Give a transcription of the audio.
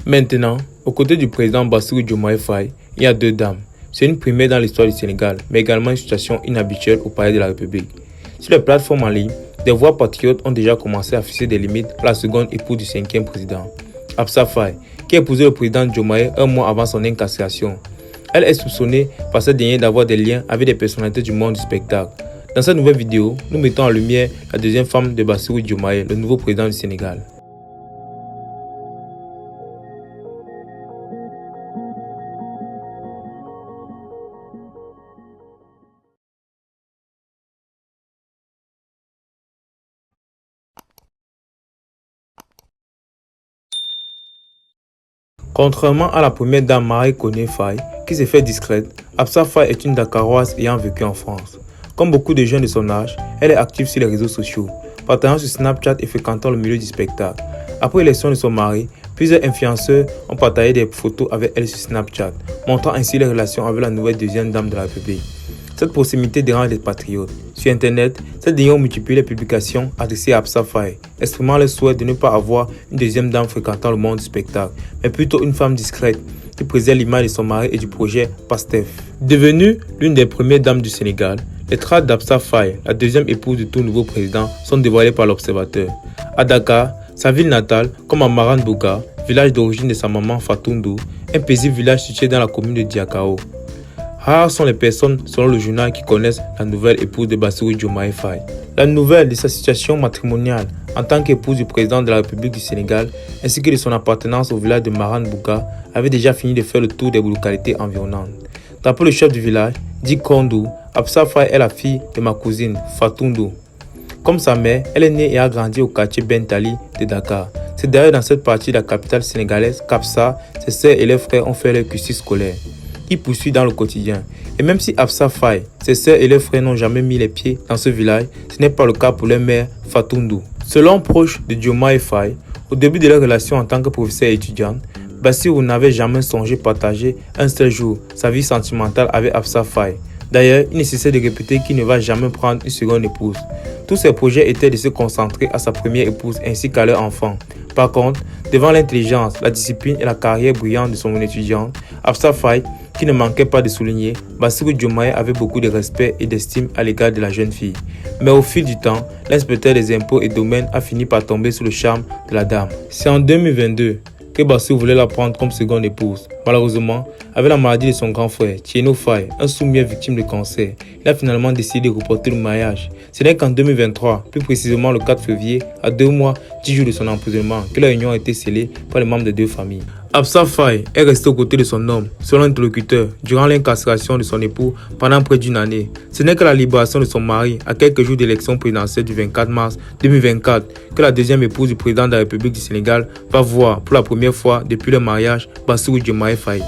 Maintenant, aux côtés du président Bassirou Diomaye Faye, il y a deux dames. C'est une première dans l'histoire du Sénégal, mais également une situation inhabituelle au palais de la République. Sur les plateformes en ligne, des voix patriotes ont déjà commencé à fixer des limites à la seconde épouse du cinquième président, Absa Faye, qui a épousé le président Diomaye un mois avant son incarcération. Elle est soupçonnée par cette dernière d'avoir des liens avec des personnalités du monde du spectacle. Dans cette nouvelle vidéo, nous mettons en lumière la deuxième femme de Bassirou Diomaye, le nouveau président du Sénégal. Contrairement à la première dame Marie-Conée Faye, qui s'est fait discrète, Absa Faye est une Dakaroise ayant vécu en France. Comme beaucoup de jeunes de son âge, elle est active sur les réseaux sociaux, partageant sur Snapchat et fréquentant le milieu du spectacle. Après l'élection de son mari, plusieurs influenceurs ont partagé des photos avec elle sur Snapchat, montrant ainsi les relations avec la nouvelle deuxième dame de la République. Cette proximité dérange les patriotes. Sur Internet, cette dernière ont multiplié les publications adressées à Absa Faye, exprimant le souhait de ne pas avoir une deuxième dame fréquentant le monde du spectacle, mais plutôt une femme discrète qui préserve l'image de son mari et du projet PASTEF. Devenue l'une des premières dames du Sénégal, les traces d'Absa Faye, la deuxième épouse du tout nouveau président, sont dévoilées par l'Observateur. À Dakar, sa ville natale, comme à Maran-Bouga, village d'origine de sa maman Fatoundou, un paisible village situé dans la commune de Diakao. Rares sont les personnes, selon le journal, qui connaissent la nouvelle épouse de Bassirou Diomaye Faye. La nouvelle de sa situation matrimoniale en tant qu'épouse du président de la République du Sénégal, ainsi que de son appartenance au village de Maran-Bouga, avait déjà fini de faire le tour des localités environnantes. D'après le chef du village, dit Kondou, Absa Faye est la fille de ma cousine, Fatoundou. Comme sa mère, elle est née et a grandi au quartier Bentali de Dakar. C'est d'ailleurs dans cette partie de la capitale sénégalaise qu'Absa, ses sœurs et leurs frères ont fait leur cursus scolaire. Il poursuit dans le quotidien. Et même si Absa Faye, ses sœurs et leurs frères n'ont jamais mis les pieds dans ce village, ce n'est pas le cas pour leur mère Fatoundou. Selon proche de Diomaye Faye, au début de leur relation en tant que professeur et étudiante, Bassirou n'avait jamais songé partager un seul jour sa vie sentimentale avec Absa Faye. D'ailleurs, il ne cessait de répéter qu'il ne va jamais prendre une seconde épouse. Tous ses projets étaient de se concentrer à sa première épouse ainsi qu'à leur enfant. Par contre, devant l'intelligence, la discipline et la carrière brillante de son étudiante, Absa Faye, qui ne manquait pas de souligner, Bassirou Diomaye avait beaucoup de respect et d'estime à l'égard de la jeune fille. Mais au fil du temps, l'inspecteur des impôts et domaines a fini par tomber sous le charme de la dame. C'est en 2022 que Bassirou voulait la prendre comme seconde épouse. Malheureusement, avec la maladie de son grand frère, Tieno Faye, un sous-mier victime de cancer, il a finalement décidé de reporter le mariage. Ce n'est qu'en 2023, plus précisément le 4 février, à 2 mois, 10 jours de son emprisonnement, que leur union a été scellée par les membres des deux familles. Absa Faye est resté aux côtés de son homme, selon l'interlocuteur, durant l'incarcération de son époux pendant près d'une année. Ce n'est qu'à la libération de son mari, à quelques jours d'élection présidentielle du 24 mars 2024, que la deuxième épouse du président de la République du Sénégal va voir pour la première fois depuis le mariage Bassirou Diomaye Faye.